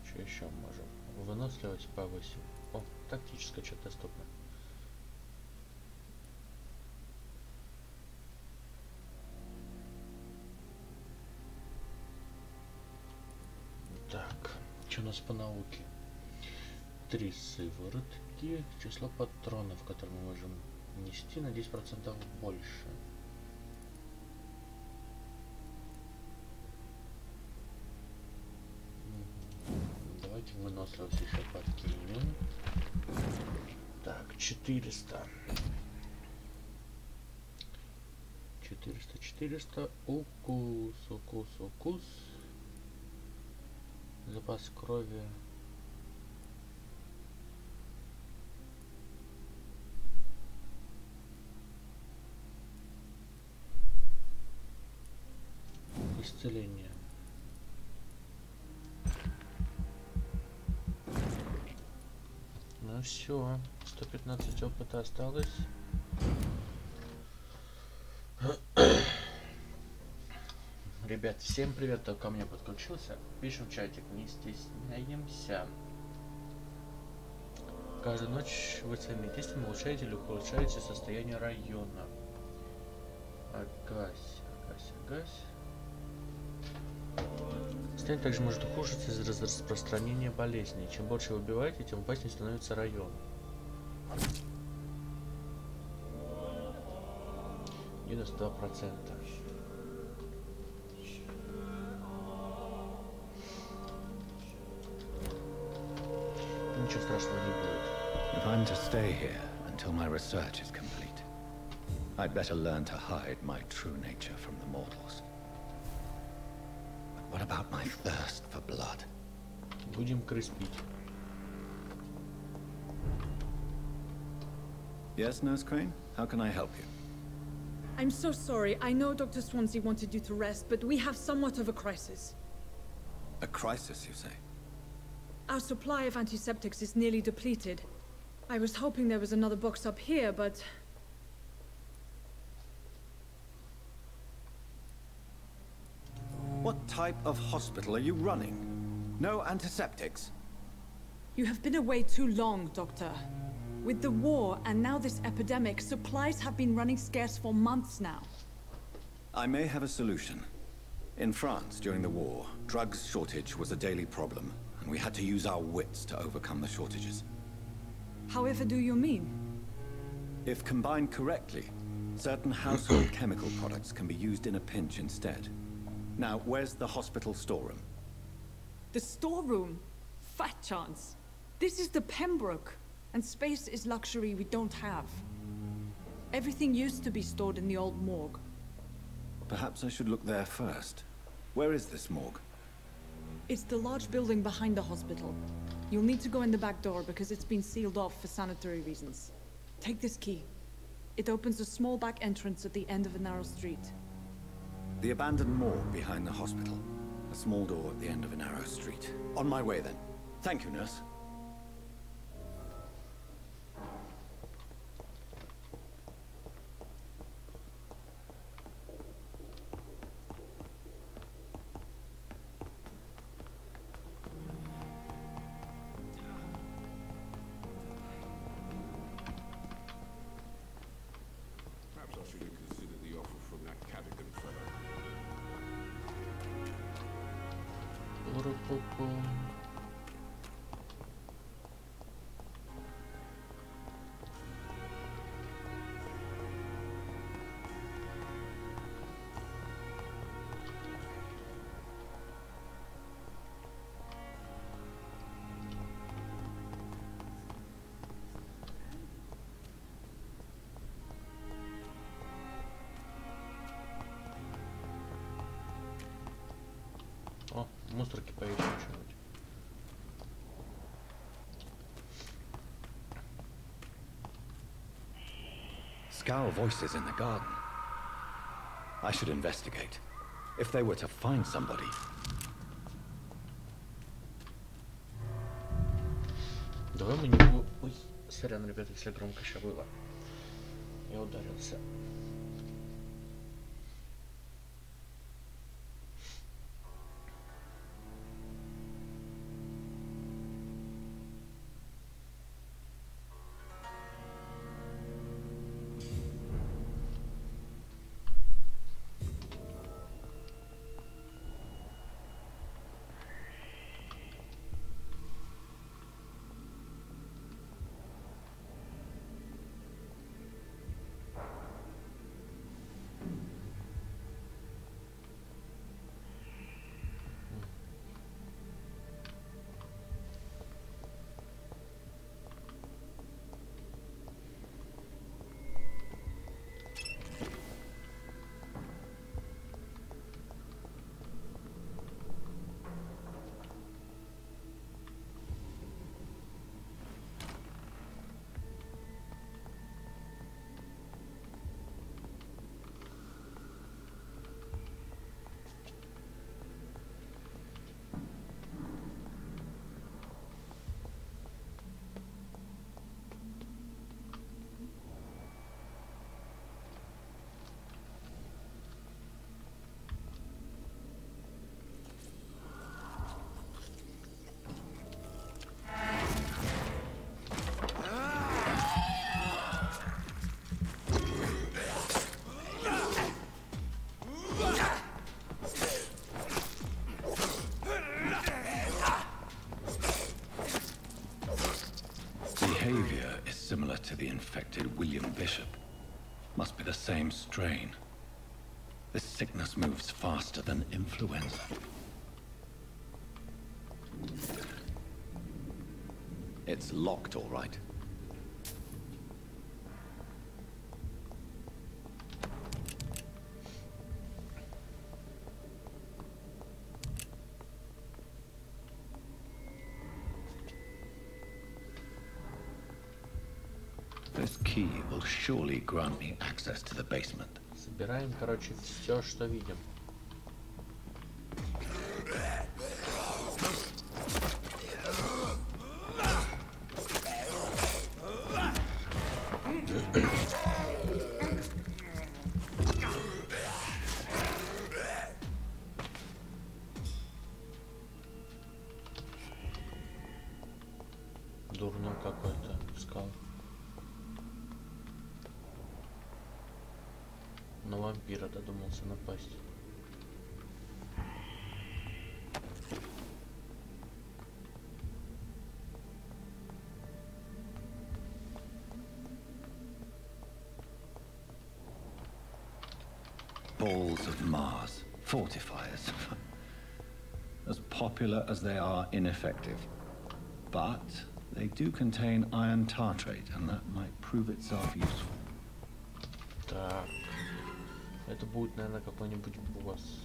Что еще можем? Выносливость повысим. О, тактическое что-то доступно. Так, что у нас по науке? 3 сыворотки. Число патронов, которые мы можем нести, на 10% больше. Давайте выносливость еще подкинем. Так, 400. 400. Укус. Запас крови. Исцеление. Ну все, 115 опыта осталось. Ребят, всем привет, кто ко мне подключился. Пишем в чатик, не стесняемся. Каждую ночь вы своими действиями улучшаете или ухудшаете состояние района. Агась. Состояние также может ухудшиться из-за распространения болезней. Чем больше вы убиваете, тем опаснее становится район. 92%. Ничего страшного не будет. If I'm to stay here until my research is complete, I'd better learn to hide my true nature from the mortals. But what about my thirst for blood? Будем крыс пить. Yes, Nurse Crane? How can I help you? I'm so sorry. I know Dr. Swansea wanted you to rest, but we have somewhat of a crisis. A crisis, you say? Our supply of antiseptics is nearly depleted. I was hoping there was another box up here, but... What type of hospital are you running? No antiseptics? You have been away too long, Doctor. With the war and now this epidemic, supplies have been running scarce for months now. I may have a solution. In France, during the war, drugs shortage was a daily problem, and we had to use our wits to overcome the shortages. However do you mean? If combined correctly, Certain household chemical products can be used in a pinch instead. Now, where's the hospital storeroom? The storeroom? Fat chance. This is the Pembroke, and space is luxury we don't have. Everything used to be stored in the old morgue. Perhaps I should look there first. Where is this morgue? It's the large building behind the hospital. You'll need to go in the back door because it's been sealed off for sanitary reasons. Take this key. It opens a small back entrance at the end of a narrow street. The abandoned morgue behind the hospital. A small door at the end of a narrow street. On my way then. Thank you, nurse. О, мусорки поищем что-нибудь. Scowl voices in the garden. I should investigate. If they were to find somebody. Давай мы не будем... Ой, сорян, ребята, если громко сейчас было. Я ударился. Behavior is similar to the infected William Bishop. Must be the same strain. This sickness moves faster than influenza. It's locked, all right. This key will surely grant me access to the basement. Собираем, короче, все, что видим. Дурно какой-то скал. На вампира додумался напасть. balls of Mars, fortifiers. As popular as they are ineffective. But they do contain iron tartrate, and that might prove itself useful. Так. Это будет, наверное, какой-нибудь босс.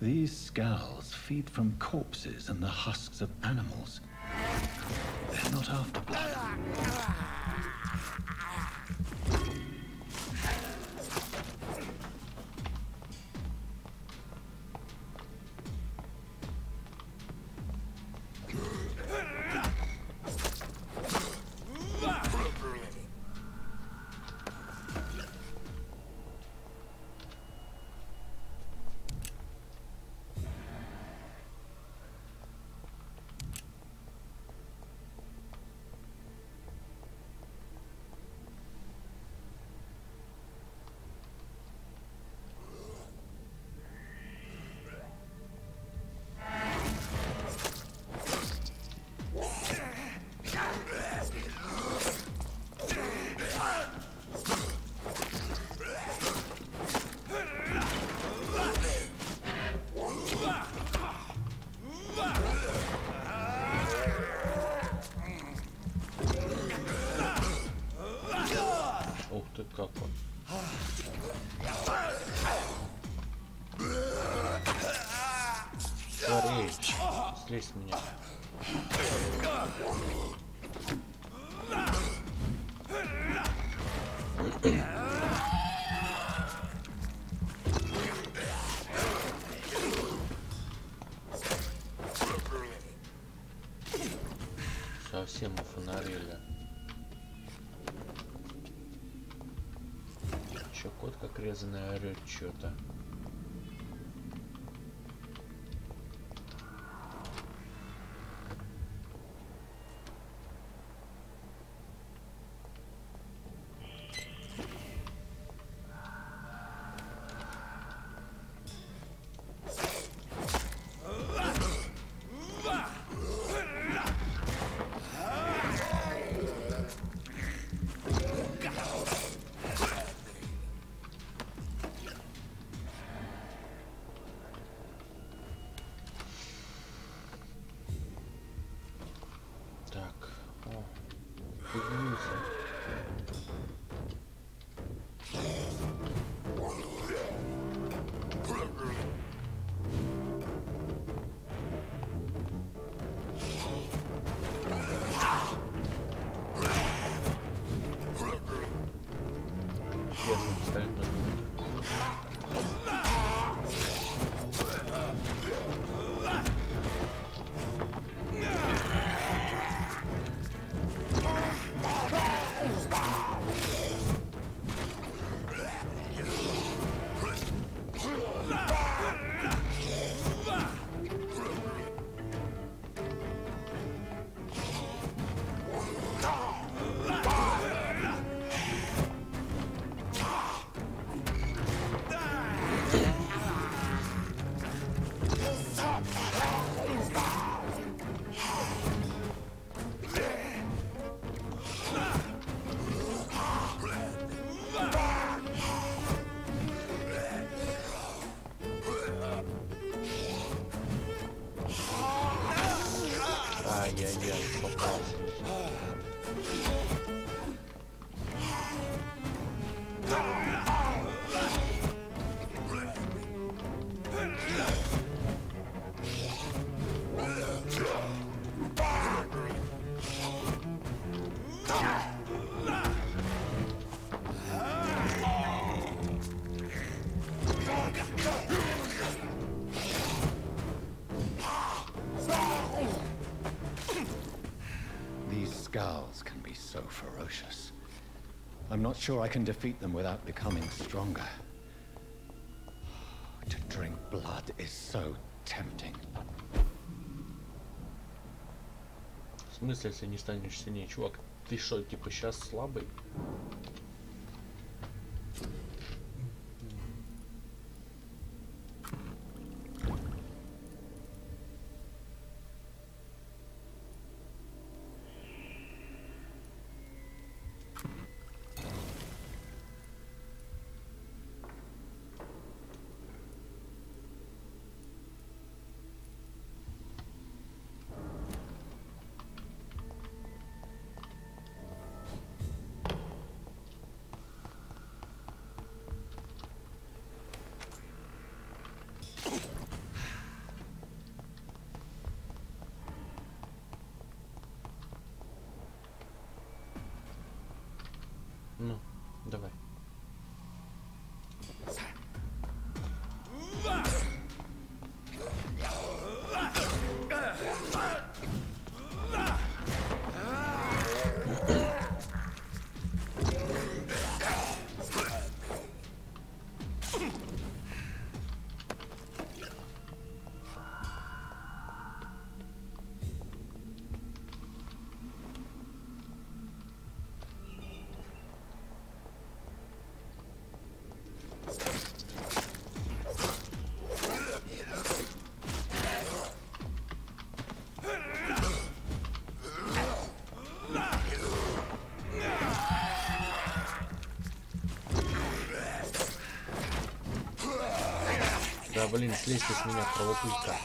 These skulls feed from corpses and the husks of animals. They're not after blood. Ух ты, как он. Скорей, слезь с меня. Совсем офонарили. Чё, кот как резаный орёт чё-то. Ай-яй-яй, попался. Skulls can be so ferocious. I'm not sure I can defeat them without becoming stronger. To drink blood is so tempting. В смысле, если не станешь сильнее, чувак? Ты что, типа сейчас слабый? Давай. Да, блин, слезьте с меня, кровопулька.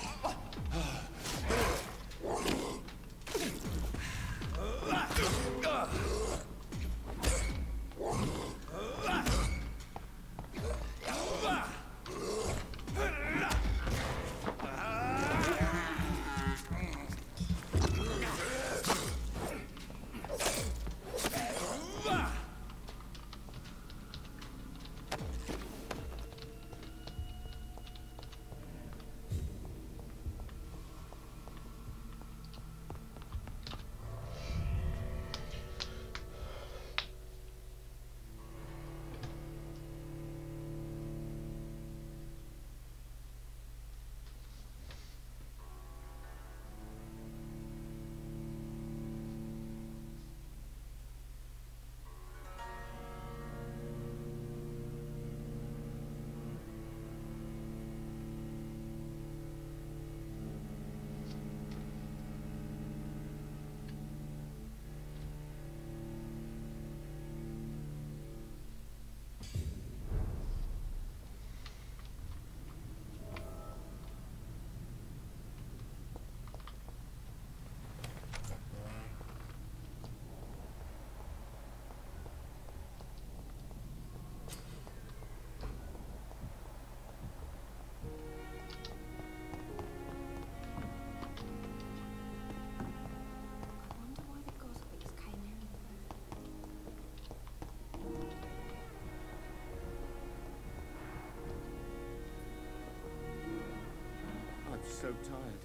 So tired.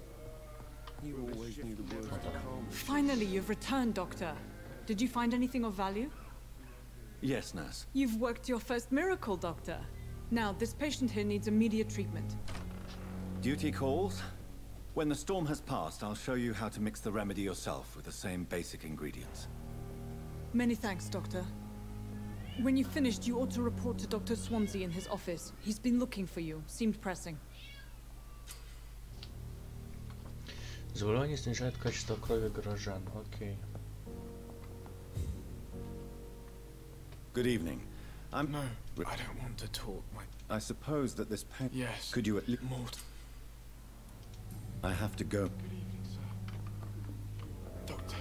You always knew the words to calm me. Finally, you've returned, Doctor. Did you find anything of value? Yes, nurse. You've worked your first miracle, Doctor. Now, this patient here needs immediate treatment. Duty calls. When the storm has passed, I'll show you how to mix the remedy yourself with the same basic ingredients. Many thanks, Doctor. When you've finished, you ought to report to Dr. Swansea in his office. He's been looking for you. Seemed pressing. Заболевание снижает качество крови горожан. Окей. Good evening. No, I don't want to talk. I suppose that this pain... Yes. Could you at least... Mort. I have to go. Good evening, sir. Doctor.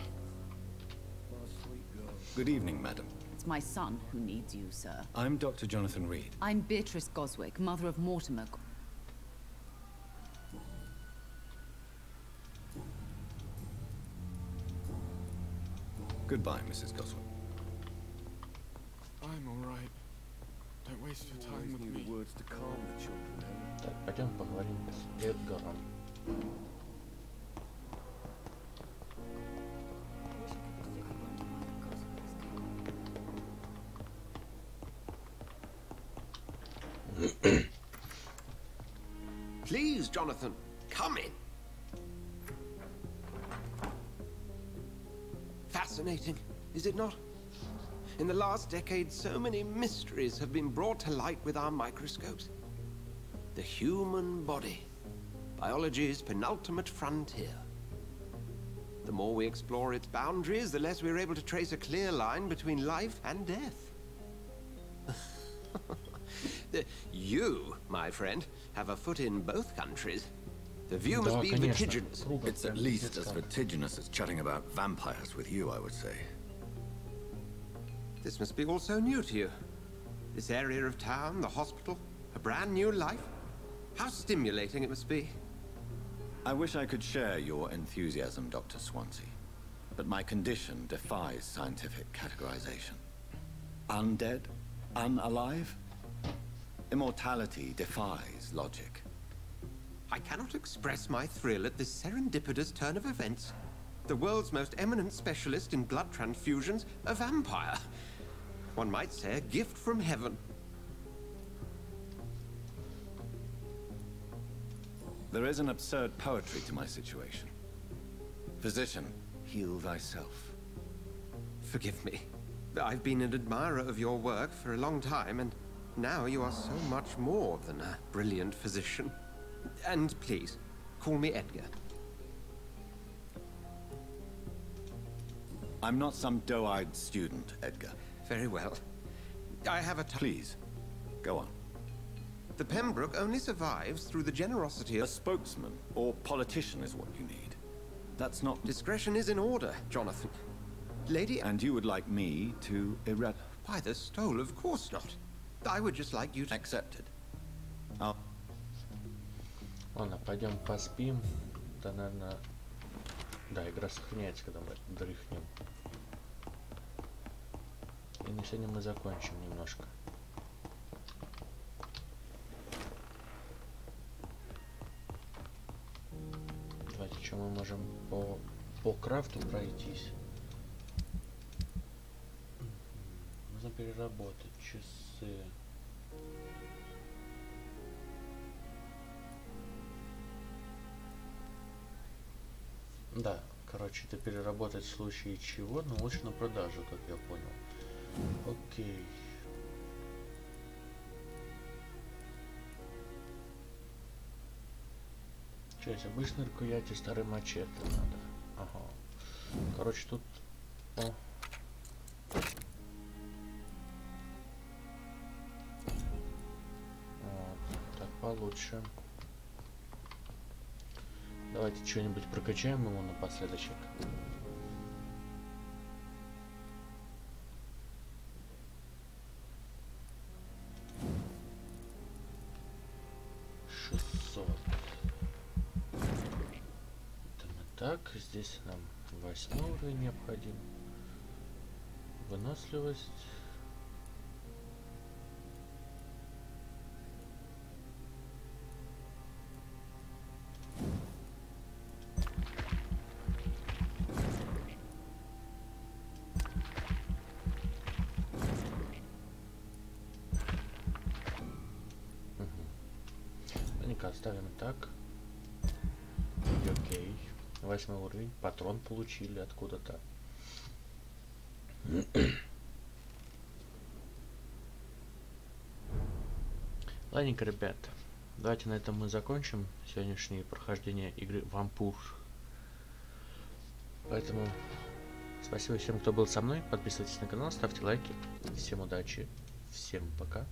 Good evening, madam. It's my son who needs you, sir. I'm Dr. Jonathan Reed. I'm Beatrice Goswick, mother of Mortimer. Goodbye, Mrs. Goswick. I'm all right. Don't waste your time with me. Words to calm the children. Так, пойдем поговорим с Эдгаром. Please, Jonathan, come in. Fascinating, is it not? In the last decade, so many mysteries have been brought to light with our microscopes. The human body, biology's penultimate frontier. The more we explore its boundaries, the less we're able to trace a clear line between life and death. You, my friend, have a foot in both countries. The view must be vertiginous. It's at least as vertiginous as chatting about vampires with you, I would say. This must be all so new to you. This area of town, the hospital, a brand new life. How stimulating it must be. I wish I could share your enthusiasm, Dr. Swansea. But my condition defies scientific categorization. Undead, unalive? Immortality defies logic. I cannot express my thrill at this serendipitous turn of events. The world's most eminent specialist in blood transfusions, a vampire. One might say a gift from heaven. There is an absurd poetry to my situation. Physician, heal thyself. Forgive me. I've been an admirer of your work for a long time, and now you are so much more than a brilliant physician. And please, call me Edgar. I'm not some doe-eyed student, Edgar. Very well. I have a Please, go on. The Pembroke only survives through the generosity of... A spokesman or politician is what you need. That's not... Discretion is in order, Jonathan. Lady... And you would like me to By the stole, of course not. I would just like you to... Accepted. Ладно, пойдем поспим. Да, наверное... Да, игра сохраняется, когда мы дрыхнем. И на сегодня мы закончим немножко. Давайте, что мы можем по крафту пройтись. Нужно переработать часы. Да, короче, это переработать в случае чего, но лучше на продажу, как я понял. Окей. Часть обычной рукояти, старый мачете надо. Ага. Короче, тут... О. Вот, так получше. Давайте что-нибудь прокачаем ему напоследочек. Так, здесь нам 8 уровень необходим. Выносливость. Ладненько, оставим так. Окей. 8 уровень. Патрон получили откуда-то. Ладненько, ребят. Давайте на этом мы закончим сегодняшнее прохождение игры Vampyr. Поэтому спасибо всем, кто был со мной. Подписывайтесь на канал, ставьте лайки. Всем удачи. Всем пока.